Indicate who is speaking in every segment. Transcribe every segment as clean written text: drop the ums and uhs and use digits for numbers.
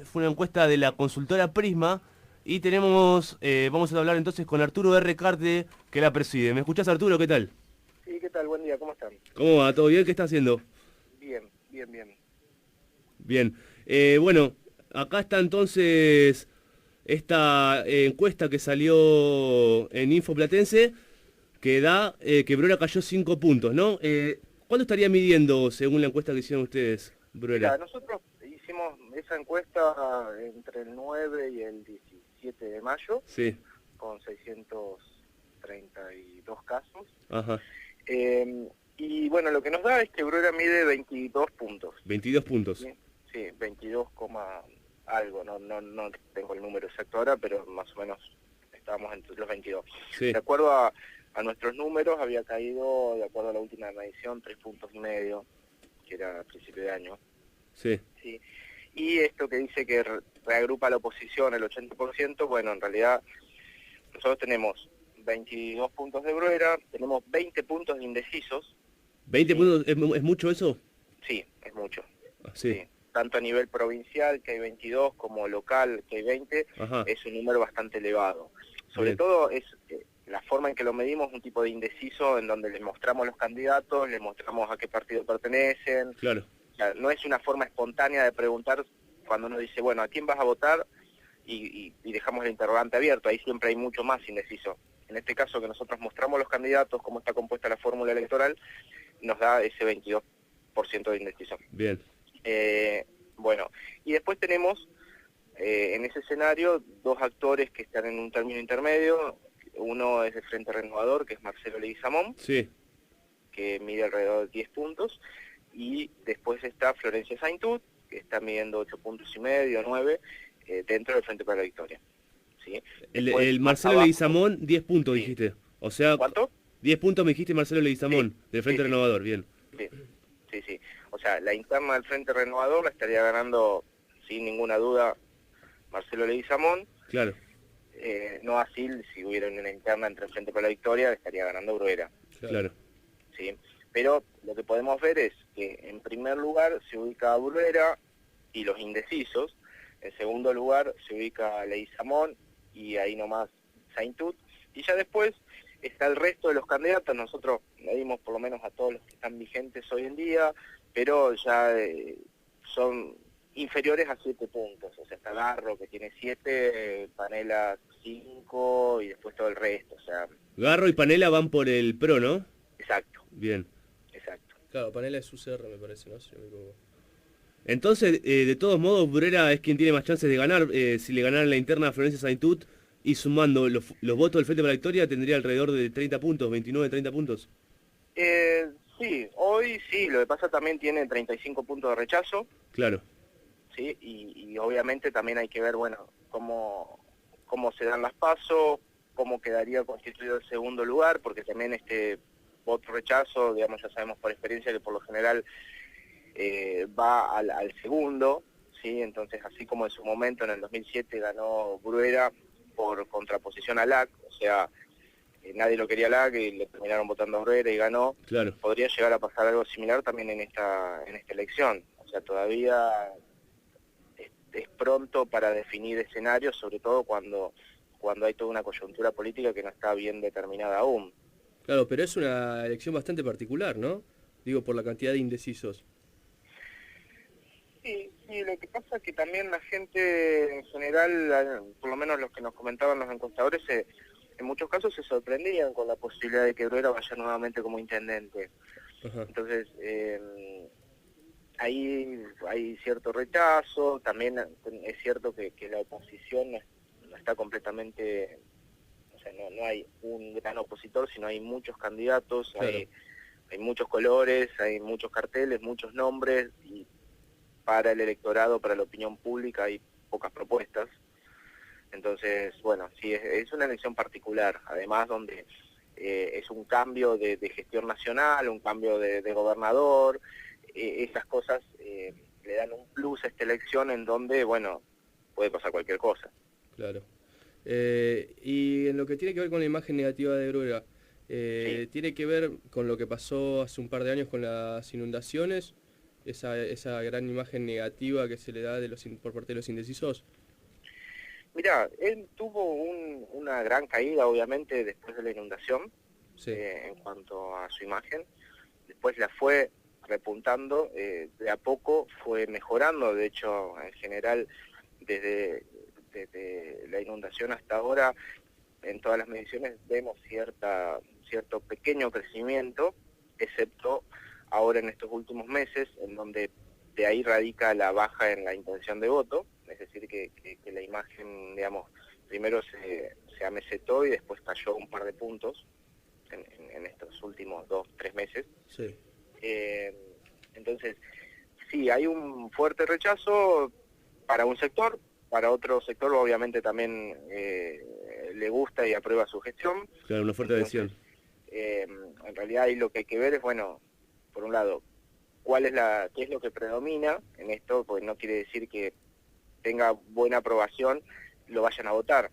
Speaker 1: fue una encuesta de la consultora Prisma y tenemos, vamos a hablar entonces con Arturo R. Carte, que la preside. ¿Me escuchás, Arturo? ¿Qué tal?
Speaker 2: Sí, ¿qué tal? Buen día, ¿cómo están?
Speaker 1: ¿Cómo va? ¿Todo bien? ¿Qué está haciendo?
Speaker 2: Bien, bien, bien.
Speaker 1: Bien. Bueno, acá está entonces esta encuesta que salió en Info Platense, que da que Bruera cayó 5 puntos, ¿no? ¿Cuánto estaría midiendo según la encuesta que hicieron ustedes, Bruera?
Speaker 2: Mira, nosotros hicimos esa encuesta entre el 9 y el 17 de mayo,
Speaker 1: Sí,
Speaker 2: con 632 casos.
Speaker 1: ajá.
Speaker 2: Y bueno, lo que nos da es que Bruera mide 22 puntos.
Speaker 1: 22 puntos.
Speaker 2: ¿Sí? Sí, 22, algo, no tengo el número exacto ahora, pero más o menos estábamos entre los 22.
Speaker 1: Sí,
Speaker 2: De acuerdo a nuestros números, había caído, de acuerdo a la última medición, 3,5 puntos, que era a principio de año.
Speaker 1: sí.
Speaker 2: ¿Sí? Y esto que dice que reagrupa a la oposición el 80%, bueno, en realidad nosotros tenemos 22 puntos de Bruera, tenemos 20 puntos de indecisos.
Speaker 1: ¿20
Speaker 2: ¿Sí?
Speaker 1: puntos es mucho eso?
Speaker 2: Sí, es mucho.
Speaker 1: Ah, sí,
Speaker 2: Sí. Tanto a nivel provincial, que hay 22, como local, que hay 20,
Speaker 1: ajá,
Speaker 2: es un número bastante elevado. Sobre
Speaker 1: bien,
Speaker 2: todo es la forma en que lo medimos, un tipo de indeciso en donde les mostramos los candidatos, les mostramos a qué partido pertenecen.
Speaker 1: claro,
Speaker 2: O sea, no es una forma espontánea de preguntar cuando uno dice, bueno, ¿a quién vas a votar? Y dejamos el interrogante abierto, ahí siempre hay mucho más indeciso. En este caso que nosotros mostramos los candidatos, cómo está compuesta la fórmula electoral, nos da ese 22% de indeciso.
Speaker 1: bien,
Speaker 2: Bueno, y después tenemos en ese escenario dos actores que están en un término intermedio. Uno es de Frente Renovador, que es Marcelo Leguizamón,
Speaker 1: sí.
Speaker 2: que mide alrededor de 10 puntos, y después está Florencia Saintud, que está midiendo 8,5 puntos, 9, dentro del Frente para la Victoria. ¿Sí? Después,
Speaker 1: El
Speaker 2: más
Speaker 1: Marcelo
Speaker 2: abajo,
Speaker 1: Leguizamón, 10 puntos
Speaker 2: sí.
Speaker 1: dijiste. O sea,
Speaker 2: ¿Cuánto?
Speaker 1: 10 puntos me dijiste Marcelo
Speaker 2: Sí,
Speaker 1: Leguizamón, del
Speaker 2: sí,
Speaker 1: Frente
Speaker 2: sí,
Speaker 1: Renovador, bien.
Speaker 2: sí, sí, sí. O sea, la interna del Frente Renovador la estaría ganando, sin ninguna duda, Marcelo Leguizamón.
Speaker 1: Claro,
Speaker 2: No así, si hubiera una interna entre el Frente para la Victoria, estaría ganando Bruera.
Speaker 1: claro,
Speaker 2: ¿Sí? Pero lo que podemos ver es que en primer lugar se ubica a Bruera y los indecisos, en segundo lugar se ubica a Leguizamón y ahí nomás Saintud, y ya después está el resto de los candidatos. Nosotros medimos por lo menos a todos los que están vigentes hoy en día, pero ya son inferiores a 7 puntos. O sea, está Garro, que tiene 7, Panela 5 y después todo el resto. O sea,
Speaker 1: Garro y Panela van por el PRO, ¿no?
Speaker 2: exacto,
Speaker 1: Bien.
Speaker 2: exacto.
Speaker 3: Claro, Panela es UCR, me parece, ¿no? Si no me equivoco.
Speaker 1: Entonces, de todos modos, Bruera es quien tiene más chances de ganar. Si le ganara la interna a Florencia Saintut y sumando los votos del Frente para la Victoria, tendría alrededor de 30 puntos, 29, 30 puntos.
Speaker 2: Sí, hoy sí, lo que pasa también tiene 35 puntos de rechazo,
Speaker 1: Claro,
Speaker 2: ¿sí? Y obviamente también hay que ver, bueno, cómo se dan las pasos, cómo quedaría constituido el segundo lugar, porque también este voto rechazo, digamos, ya sabemos por experiencia que por lo general va al segundo, ¿sí? Entonces, así como en su momento, en el 2007, ganó Bruera por contraposición a LAC, o sea, nadie lo quería a LAC y le terminaron votando a Bruera y ganó.
Speaker 1: claro.
Speaker 2: Podría llegar a pasar algo similar también en esta elección. O sea, todavía es pronto para definir escenarios, sobre todo cuando hay toda una coyuntura política que no está bien determinada aún.
Speaker 3: Claro, pero es una elección bastante particular, ¿no? Digo, por la cantidad de indecisos.
Speaker 2: Sí, sí, lo que pasa es que también la gente en general, por lo menos los que nos comentaban los encuestadores, en muchos casos se sorprendían con la posibilidad de que Bruera vaya nuevamente como intendente.
Speaker 3: Ajá.
Speaker 2: Entonces, ahí hay cierto rechazo, también es cierto que la oposición no está completamente, o sea, no hay un gran opositor, sino hay muchos candidatos,
Speaker 3: Claro.
Speaker 2: hay muchos colores, hay muchos carteles, muchos nombres, y para el electorado, para la opinión pública, hay pocas propuestas. Entonces, bueno, sí, es una elección particular, además donde es un cambio de gestión nacional, un cambio de gobernador. Esas cosas le dan un plus a esta elección en donde, bueno, puede pasar cualquier cosa.
Speaker 3: Claro. Y en lo que tiene que ver con la imagen negativa de Bruera,
Speaker 2: Sí,
Speaker 3: ¿tiene que ver con lo que pasó hace un par de años con las inundaciones? esa gran imagen negativa que se le da por parte de los indecisos?
Speaker 2: Mira, él tuvo una gran caída, obviamente, después de la inundación,
Speaker 3: Sí.
Speaker 2: en cuanto a su imagen. Después la fue repuntando, de a poco fue mejorando. De hecho, en general, desde la inundación hasta ahora, en todas las mediciones vemos cierto pequeño crecimiento, excepto ahora en estos últimos meses, en donde de ahí radica la baja en la intención de voto, es decir, que la imagen, digamos, primero se amesetó y después cayó un par de puntos en estos últimos 2-3 meses.
Speaker 3: Sí.
Speaker 2: Entonces, sí, hay un fuerte rechazo para un sector, para otro sector obviamente también le gusta y aprueba su gestión.
Speaker 1: Claro, una fuerte adhesión.
Speaker 2: En realidad ahí lo que hay que ver es, bueno, por un lado, qué es lo que predomina en esto, porque no quiere decir que tenga buena aprobación, lo vayan a votar.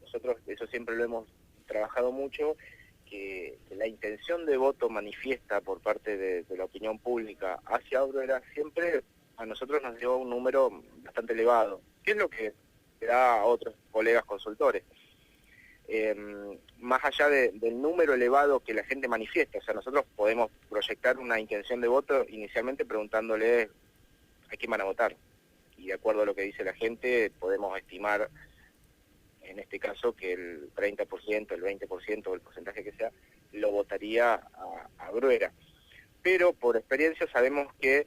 Speaker 2: Nosotros eso siempre lo hemos trabajado mucho, que la intención de voto manifiesta por parte de la opinión pública hacia Aurora siempre a nosotros nos dio un número bastante elevado, que es lo que da a otros colegas consultores. Más allá del número elevado que la gente manifiesta, o sea, nosotros podemos proyectar una intención de voto inicialmente preguntándole a quién van a votar, y de acuerdo a lo que dice la gente podemos estimar en este caso que el 30%, el 20% o el porcentaje que sea, lo votaría a Bruera. Pero por experiencia sabemos que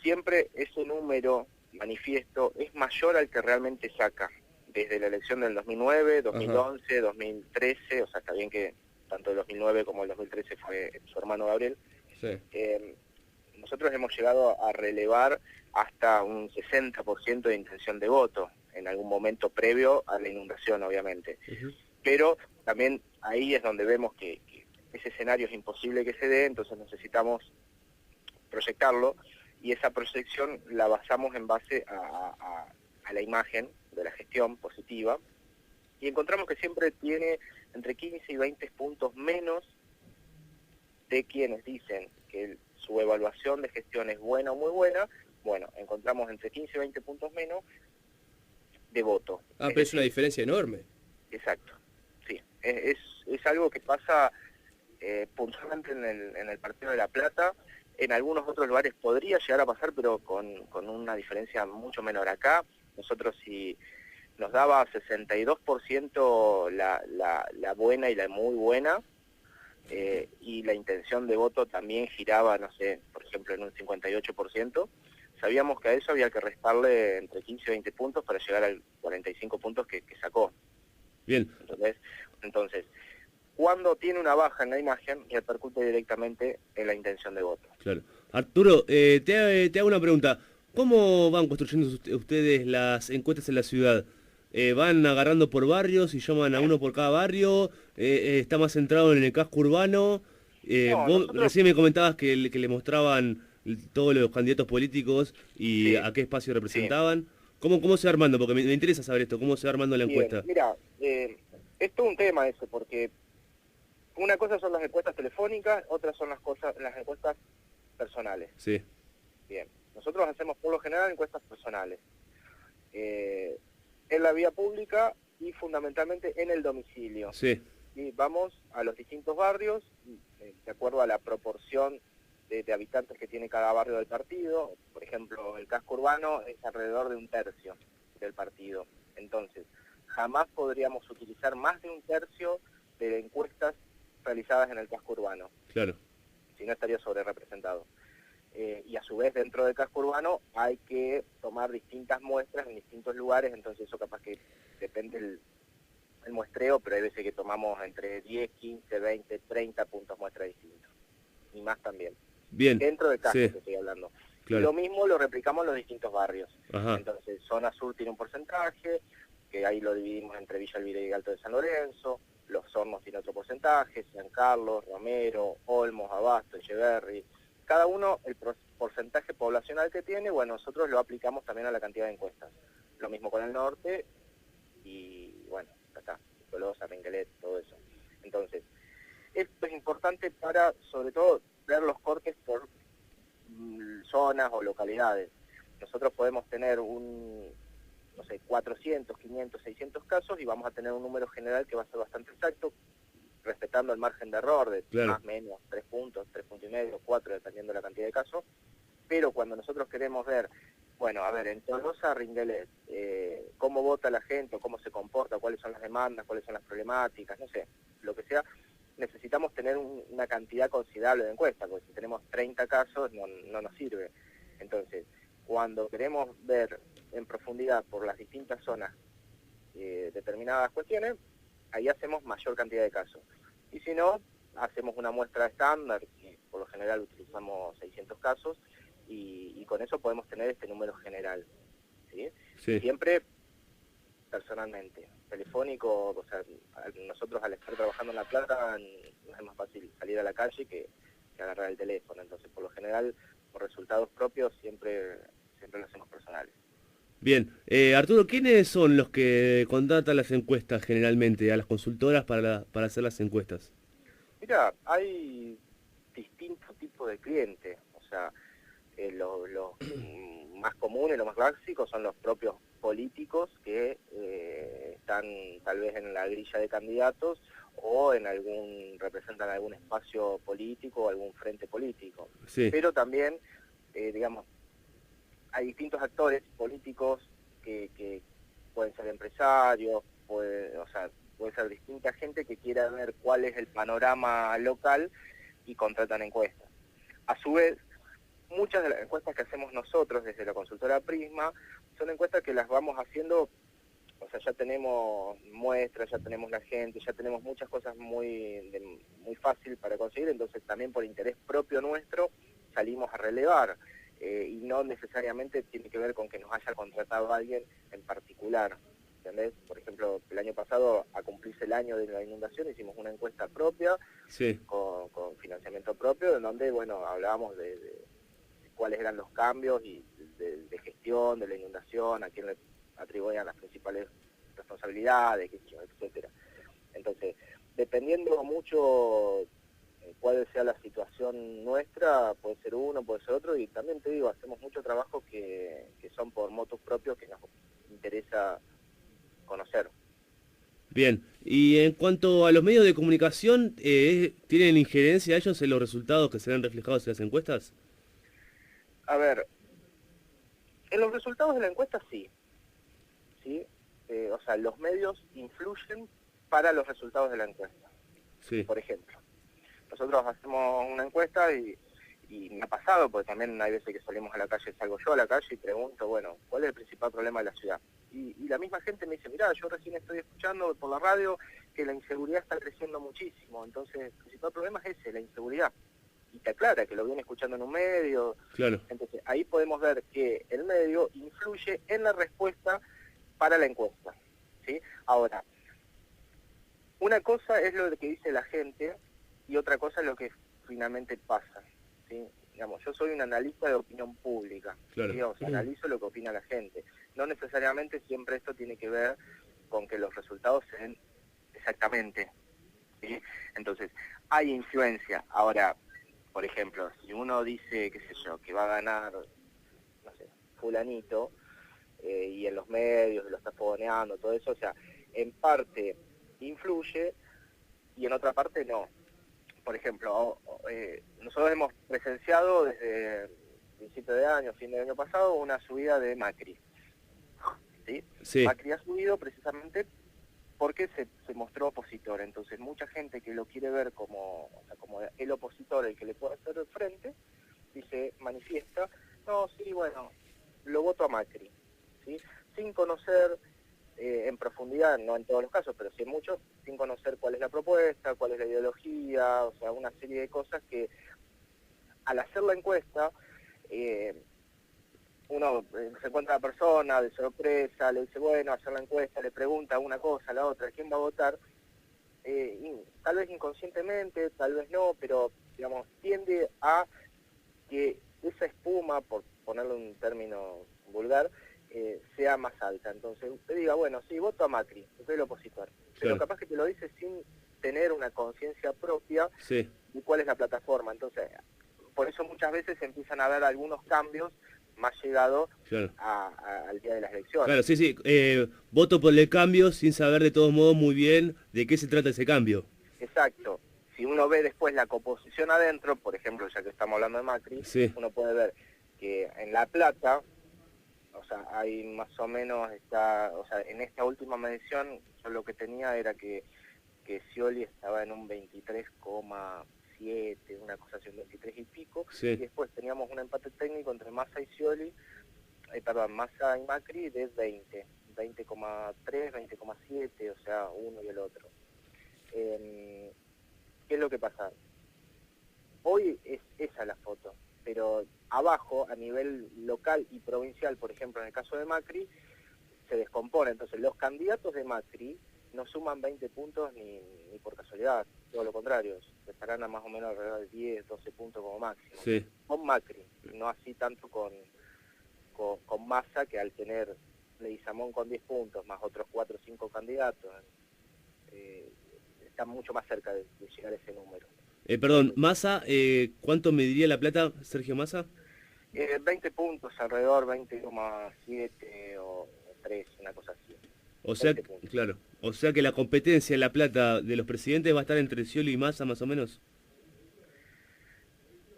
Speaker 2: siempre ese número manifiesto es mayor al que realmente saca. Desde la elección del 2009, 2011, Ajá. 2013, o sea, está bien que tanto el 2009 como el 2013 fue su hermano Gabriel.
Speaker 3: Sí.
Speaker 2: Nosotros hemos llegado a relevar hasta un 60% de intención de voto, en algún momento previo a la inundación, obviamente. Pero también ahí es donde vemos que ese escenario es imposible que se dé, entonces necesitamos proyectarlo, y esa proyección la basamos en base a la imagen de la gestión positiva, y encontramos que siempre tiene entre 15 y 20 puntos menos de quienes dicen que su evaluación de gestión es buena o muy buena. Bueno, encontramos entre 15 y 20 puntos menos de voto.
Speaker 3: Pero es una diferencia enorme.
Speaker 2: Exacto, sí. Es algo que pasa puntualmente en el Partido de La Plata. En algunos otros lugares podría llegar a pasar, pero con una diferencia mucho menor. Acá, nosotros si nos daba 62% la buena y la muy buena, y la intención de voto también giraba, no sé, por ejemplo, en un 58%, sabíamos que a eso había que restarle entre 15 y 20 puntos para llegar al 45 puntos que sacó.
Speaker 1: Bien.
Speaker 2: Entonces, cuando tiene una baja en la imagen, repercute directamente en la intención de voto.
Speaker 1: Claro. Arturo, te hago una pregunta. ¿Cómo van construyendo ustedes las encuestas en la ciudad? ¿Van agarrando por barrios y llaman a uno por cada barrio? ¿Está más centrado en el casco urbano?
Speaker 2: No,
Speaker 1: Vos
Speaker 2: nosotros...
Speaker 1: recién me comentabas que le mostraban todos los candidatos políticos y
Speaker 2: Sí,
Speaker 1: a qué espacio representaban.
Speaker 2: Sí.
Speaker 1: ¿Cómo se va armando? Porque me interesa saber esto, ¿cómo se va armando la encuesta?
Speaker 2: Mira, es todo un tema eso, porque una cosa son las encuestas telefónicas, otras son las encuestas personales.
Speaker 1: Sí.
Speaker 2: Bien, nosotros hacemos por lo general encuestas personales, en la vía pública y fundamentalmente en el domicilio.
Speaker 1: Sí.
Speaker 2: Y vamos a los distintos barrios, de acuerdo a la proporción de habitantes que tiene cada barrio del partido. Por ejemplo, el casco urbano es alrededor de 1/3 del partido. Entonces, jamás podríamos utilizar más de 1/3 de encuestas realizadas en el casco urbano.
Speaker 1: Claro.
Speaker 2: Si no, estaría sobrerepresentado. Y a su vez, dentro del casco urbano hay que tomar distintas muestras en distintos lugares, entonces eso capaz que depende el muestreo, pero hay veces que tomamos entre 10, 15, 20, 30 puntos muestra distintos. Y más también.
Speaker 1: Bien.
Speaker 2: Dentro del casco
Speaker 1: Sí.
Speaker 2: que estoy hablando.
Speaker 1: Claro.
Speaker 2: Lo mismo lo replicamos en los distintos barrios.
Speaker 1: Ajá.
Speaker 2: Entonces, zona sur tiene un porcentaje, que ahí lo dividimos entre Villa Elvira y Alto de San Lorenzo. Los Hornos tiene otro porcentaje, San Carlos, Romero, Olmos, Abasto, Echeverri. Cada uno el porcentaje poblacional que tiene, bueno, nosotros lo aplicamos también a la cantidad de encuestas. Lo mismo con el norte y, bueno, acá, Tolosa, Ringelet, todo eso. Entonces, esto es importante para, sobre todo, ver los cortes por zonas o localidades. Nosotros podemos tener no sé, 400, 500, 600 casos y vamos a tener un número general que va a ser bastante exacto, respetando el margen de error de más o menos 3 puntos, 3 puntos y medio, 4, dependiendo de la cantidad de casos. Pero cuando nosotros queremos ver, bueno, a ver, en Tolosa, Ringelet, cómo vota la gente, o cómo se comporta, cuáles son las demandas, cuáles son las problemáticas, no sé, lo que sea, necesitamos tener una cantidad considerable de encuestas, porque si tenemos 30 casos no nos sirve. Entonces, cuando queremos ver en profundidad por las distintas zonas determinadas cuestiones, ahí hacemos mayor cantidad de casos. Y si no, hacemos una muestra estándar, que por lo general utilizamos 600 casos, y con eso podemos tener este número general. ¿Sí?
Speaker 1: Sí.
Speaker 2: Siempre personalmente, telefónico, o sea, nosotros al estar trabajando en La Plata nos es más fácil salir a la calle que agarrar el teléfono. Entonces, por lo general, por resultados propios siempre lo hacemos personales.
Speaker 1: Bien, Arturo, ¿quiénes son los que contratan las encuestas generalmente, a las consultoras para hacer las encuestas?
Speaker 2: Mira, hay distintos tipos de clientes, o sea, los más comunes, los más básicos son los propios políticos que están tal vez en la grilla de candidatos o representan algún espacio político o algún frente político.
Speaker 1: Sí.
Speaker 2: Pero también, digamos, hay distintos actores políticos que pueden ser empresarios, puede ser distinta gente que quiera ver cuál es el panorama local y contratan encuestas. A su vez, muchas de las encuestas que hacemos nosotros desde la consultora Prisma son encuestas que las vamos haciendo, o sea, ya tenemos muestras, ya tenemos la gente, ya tenemos muchas cosas muy fácil para conseguir, entonces también por interés propio nuestro salimos a relevar. Y no necesariamente tiene que ver con que nos haya contratado alguien en particular, ¿entendés? Por ejemplo, el año pasado, a cumplirse el año de la inundación, hicimos una encuesta propia,
Speaker 1: sí,
Speaker 2: con financiamiento propio, en donde, bueno, hablábamos de cuáles eran los cambios y de gestión de la inundación, a quién le atribuían las principales responsabilidades, etcétera. Entonces, dependiendo mucho cuál sea la situación nuestra, puede ser uno, puede ser otro, y también te digo, hacemos mucho trabajo que son por motus propios que nos interesa conocer.
Speaker 1: bien. Y en cuanto a los medios de comunicación, ¿tienen injerencia ellos en los resultados que se ven reflejados en las encuestas?
Speaker 2: A ver, en los resultados de la encuesta sí, o sea, los medios influyen para los resultados de la encuesta.
Speaker 1: Sí.
Speaker 2: Por ejemplo, nosotros hacemos una encuesta y me ha pasado, porque también hay veces que salimos a la calle, salgo yo a la calle y pregunto, bueno, ¿cuál es el principal problema de la ciudad? Y la misma gente me dice, mirá, yo recién estoy escuchando por la radio que la inseguridad está creciendo muchísimo, entonces el principal problema es ese, la inseguridad. Y te aclara que lo viene escuchando en un medio.
Speaker 1: Claro.
Speaker 2: Entonces ahí podemos ver que el medio influye en la respuesta para la encuesta, ¿sí? Ahora, una cosa es lo que dice la gente y otra cosa es lo que finalmente pasa, ¿sí? Digamos, yo soy un analista de opinión pública,
Speaker 1: Claro.
Speaker 2: digamos, analizo lo que opina la gente. No necesariamente siempre esto tiene que ver con que los resultados se den exactamente, ¿sí? Entonces, hay influencia. Ahora, por ejemplo, si uno dice, qué sé yo, que va a ganar, no sé, fulanito, y en los medios lo está fogoneando, todo eso, o sea, en parte influye y en otra parte no. Por ejemplo, nosotros hemos presenciado desde principio de año, fin de año pasado, una subida de Macri. ¿Sí?
Speaker 1: Sí.
Speaker 2: Macri ha subido precisamente porque se mostró opositor. Entonces mucha gente que lo quiere ver como, o sea, como el opositor, el que le puede hacer frente, dice, manifiesta, no, sí, bueno, lo voto a Macri, ¿sí? Sin conocer en profundidad, no en todos los casos, pero sí en muchos, sin conocer cuál es la propuesta, cuál es la ideología, o sea, una serie de cosas que al hacer la encuesta, uno se encuentra a la persona de sorpresa, le dice, bueno, hacer la encuesta, le pregunta una cosa, la otra, ¿quién va a votar? Tal vez inconscientemente, tal vez no, pero, digamos, tiende a que esa espuma, por ponerle un término vulgar, sea más alta. Entonces usted diga, bueno, sí, voto a Macri, soy el opositor, pero
Speaker 1: Claro.
Speaker 2: capaz que te lo dice sin tener una conciencia propia
Speaker 1: Sí.
Speaker 2: de cuál es la plataforma. Entonces, por eso muchas veces empiezan a haber algunos cambios más llegados
Speaker 1: Claro.
Speaker 2: al día de las elecciones.
Speaker 1: Claro, sí, sí. Voto por el cambio sin saber de todos modos muy bien de qué se trata ese cambio.
Speaker 2: Exacto. Si uno ve después la composición adentro, por ejemplo, ya que estamos hablando de Macri,
Speaker 1: Sí.
Speaker 2: uno puede ver que en La Plata, o sea, hay más o menos, o sea, en esta última medición, yo lo que tenía era que Scioli estaba en un 23,7, una cosa así, un 23 y pico,
Speaker 1: Sí.
Speaker 2: y después teníamos un empate técnico entre Massa y Scioli, Massa y Macri de 20,3, 20,7, o sea, uno y el otro. ¿Qué es lo que pasa? Hoy es esa la foto, pero abajo, a nivel local y provincial, por ejemplo, en el caso de Macri, se descompone. Entonces, los candidatos de Macri no suman 20 puntos ni por casualidad, todo lo contrario, estarán a más o menos alrededor de 10, 12 puntos como máximo.
Speaker 1: Sí.
Speaker 2: Con Macri, no así tanto con Massa, que al tener Leguizamón con 10 puntos, más otros 4 o 5 candidatos, está mucho más cerca de llegar a ese número.
Speaker 1: Perdón, Massa, ¿cuánto mediría La Plata, Sergio Massa?
Speaker 2: 20 puntos alrededor, 20,7 o 3, una cosa así.
Speaker 1: O sea,
Speaker 2: 20 puntos.
Speaker 1: claro. O sea que la competencia en La Plata de los presidentes va a estar entre Scioli y Massa más o menos.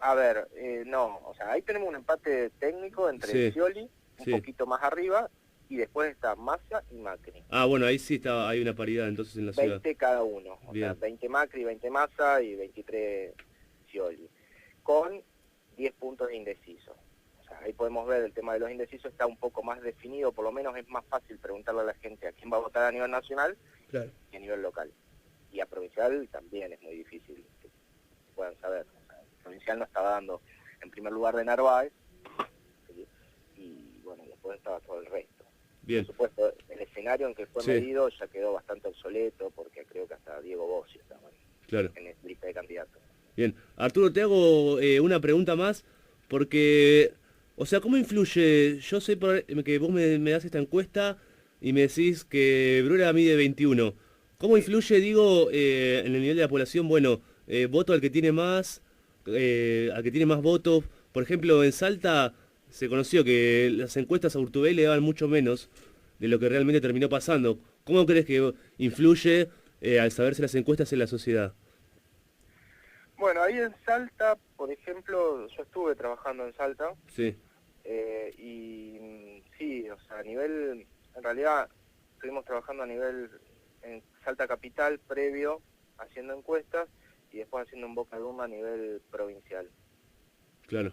Speaker 2: A ver, no, o sea, ahí tenemos un empate técnico entre
Speaker 1: Sí,
Speaker 2: Scioli, un
Speaker 1: sí.
Speaker 2: poquito más arriba, y después está Massa y Macri.
Speaker 1: Ah, bueno, ahí sí está, hay una paridad entonces en la ciudad.
Speaker 2: 20 cada uno, o
Speaker 1: Bien.
Speaker 2: sea, 20 Macri, 20 Massa y 23 Scioli, con 10 puntos de indecisos. O sea, ahí podemos ver el tema de los indecisos está un poco más definido, por lo menos es más fácil preguntarle a la gente a quién va a votar a nivel nacional
Speaker 3: Claro.
Speaker 2: y a nivel local. Y a provincial también es muy difícil que puedan saber. O sea, el provincial no estaba dando en primer lugar de Narváez, ¿sí? Y bueno, después estaba todo el resto.
Speaker 1: Bien.
Speaker 2: Por supuesto, el escenario en que fue
Speaker 1: Sí.
Speaker 2: medido ya quedó bastante obsoleto, porque creo que hasta Diego Bossi estaba
Speaker 1: Claro.
Speaker 2: en el lista de candidatos.
Speaker 1: Bien. Arturo, te hago una pregunta más, porque, o sea, ¿cómo influye? Yo sé que vos me das esta encuesta y me decís que Bruera mide 21. ¿Cómo influye, digo, en el nivel de la población? Bueno, voto al que tiene más, al que tiene más votos. Por ejemplo, en Salta se conoció que las encuestas a Urtubey le daban mucho menos de lo que realmente terminó pasando. ¿Cómo crees que influye al saberse las encuestas en la sociedad?
Speaker 2: Bueno, ahí en Salta, por ejemplo, yo estuve trabajando en Salta,
Speaker 1: Sí,
Speaker 2: y sí, o sea, en realidad estuvimos trabajando a nivel en Salta Capital previo, haciendo encuestas, y después haciendo un Boca de Urna a nivel provincial.
Speaker 1: claro.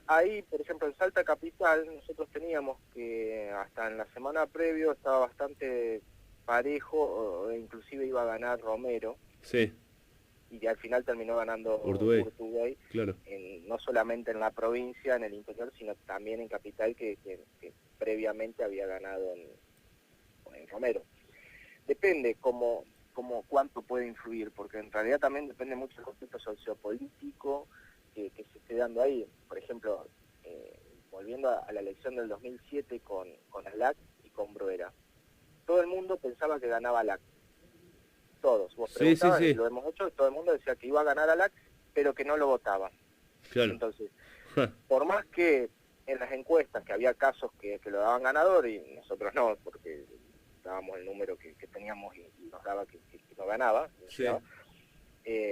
Speaker 2: Ahí, por ejemplo, en Salta Capital, nosotros teníamos que hasta en la semana previo estaba bastante parejo, o inclusive iba a ganar Romero,
Speaker 1: Sí,
Speaker 2: y al final terminó ganando
Speaker 1: Urtubey.
Speaker 2: Urtubey,
Speaker 1: claro.
Speaker 2: no solamente en la provincia, en el interior, sino también en Capital, que previamente había ganado en Romero. Depende cuánto puede influir, porque en realidad también depende mucho del contexto sociopolítico que se esté dando ahí. Por ejemplo, volviendo a la elección del 2007 con Alac y con Bruera, todo el mundo pensaba que ganaba Alac. Todos. Vos
Speaker 1: Sí,
Speaker 2: preguntabas,
Speaker 1: sí, sí.
Speaker 2: y lo hemos hecho, y todo el mundo decía que iba a ganar Alac, pero que no lo votaba.
Speaker 1: Claro.
Speaker 2: Entonces,
Speaker 1: Ja,
Speaker 2: por más que en las encuestas que había casos que lo daban ganador y nosotros no, porque dábamos el número que teníamos y nos daba que no ganaba,
Speaker 1: Sí.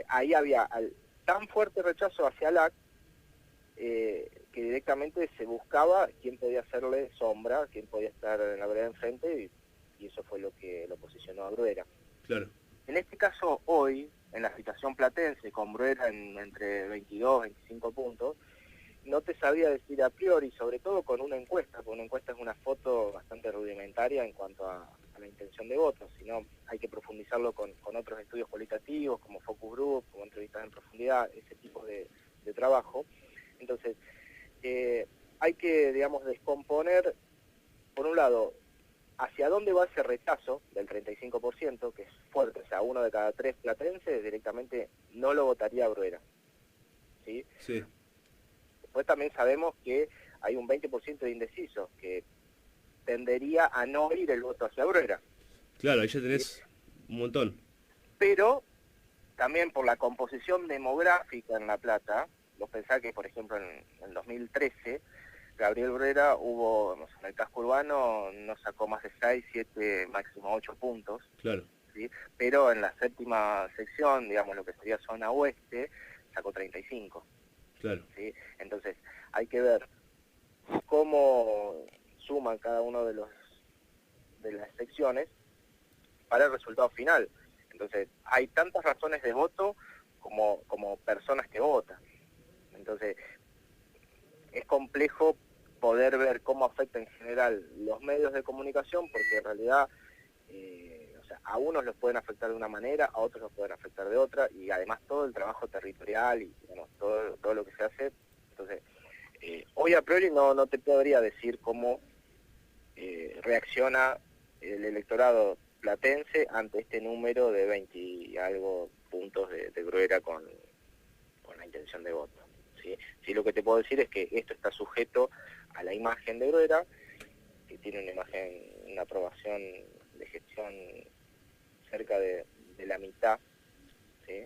Speaker 2: ahí había tan fuerte rechazo hacia Alac que directamente se buscaba quién podía hacerle sombra, quién podía estar en la vereda enfrente, y eso fue lo que lo posicionó a Bruera.
Speaker 1: claro.
Speaker 2: En este caso, hoy, en la situación platense, con Bruera entre 22, 25 puntos, no te sabía decir a priori, sobre todo con una encuesta, porque una encuesta es una foto bastante rudimentaria en cuanto a la intención de votos, sino hay que profundizarlo con otros estudios cualitativos, como focus group, como entrevistas en profundidad, ese tipo de trabajo. Entonces, hay que, digamos, descomponer, por un lado, hacia dónde va ese rechazo del 35%, que es fuerte, o sea, 1 de cada 3 platenses directamente no lo votaría a Bruera, ¿sí?
Speaker 1: Sí,
Speaker 2: Después también sabemos que hay un 20% de indecisos, que tendería a no ir el voto hacia Bruera.
Speaker 1: claro, ahí ya tenés un montón.
Speaker 2: Pero también por la composición demográfica en La Plata. Vos pensás que, por ejemplo, en 2013, Gabriel Bruera en el casco urbano no sacó más de 6, 7, máximo 8 puntos.
Speaker 1: Claro.
Speaker 2: ¿Sí? Pero en la séptima sección, digamos lo que sería zona oeste, sacó 35.
Speaker 1: Claro.
Speaker 2: ¿Sí? Entonces, hay que ver cómo suman cada uno de las secciones para el resultado final. Entonces, hay tantas razones de voto como personas que votan. Entonces, es complejo poder ver cómo afecta en general los medios de comunicación, porque en realidad a unos los pueden afectar de una manera, a otros los pueden afectar de otra, y además todo el trabajo territorial y digamos, todo lo que se hace. Entonces, hoy a priori no te podría decir cómo reacciona el electorado platense ante este número de 20 y algo puntos de Bruera con la intención de voto. ¿Sí? Sí, lo que te puedo decir es que esto está sujeto a la imagen de Bruera, que tiene una aprobación de gestión cerca de la mitad, ¿sí?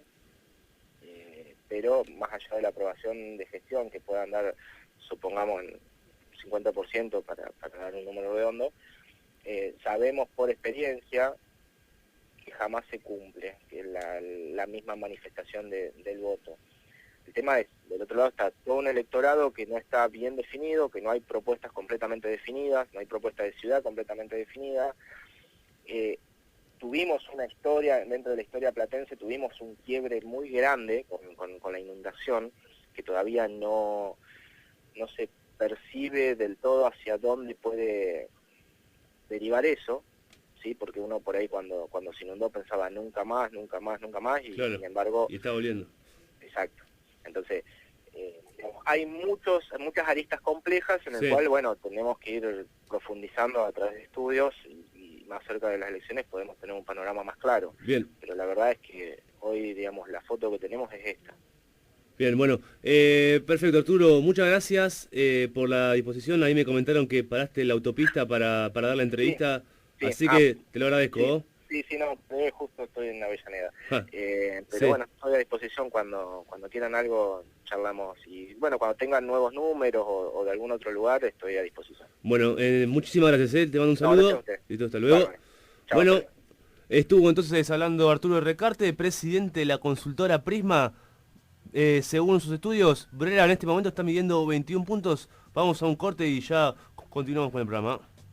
Speaker 2: Pero más allá de la aprobación de gestión, que pueda andar, supongamos, en 50% para dar un número redondo, sabemos por experiencia que jamás se cumple, que es la misma manifestación del voto. El tema es, del otro lado está todo un electorado que no está bien definido, que no hay propuestas completamente definidas, no hay propuesta de ciudad completamente definida. Tuvimos una historia, dentro de la historia platense, tuvimos un quiebre muy grande con la inundación, que todavía no se percibe del todo hacia dónde puede derivar eso, ¿sí? Porque uno por ahí cuando se inundó pensaba nunca más, y
Speaker 1: claro.
Speaker 2: Sin embargo...
Speaker 1: Y está volviendo.
Speaker 2: Exacto. Entonces, hay muchas aristas complejas en el cual, bueno, tenemos que ir profundizando a través de estudios y más cerca de las elecciones podemos tener un panorama más claro.
Speaker 1: Bien.
Speaker 2: Pero la verdad es que hoy, digamos, la foto que tenemos es esta.
Speaker 1: Bien, bueno, perfecto, Arturo, muchas gracias por la disposición. Ahí me comentaron que paraste la autopista para dar la entrevista,
Speaker 2: sí,
Speaker 1: así que te lo agradezco.
Speaker 2: Sí, no, justo estoy en Avellaneda. Pero
Speaker 1: sí.
Speaker 2: Bueno, estoy a disposición cuando quieran algo, charlamos. Y bueno, cuando tengan nuevos números o de algún otro lugar, estoy a disposición.
Speaker 1: Bueno, muchísimas gracias, te mando un saludo. Listo, hasta luego. Chau, bueno, estuvo entonces hablando Arturo Recarte, presidente de la consultora Prisma. Según sus estudios, Bruera en este momento está midiendo 21 puntos. Vamos a un corte y ya continuamos con el programa.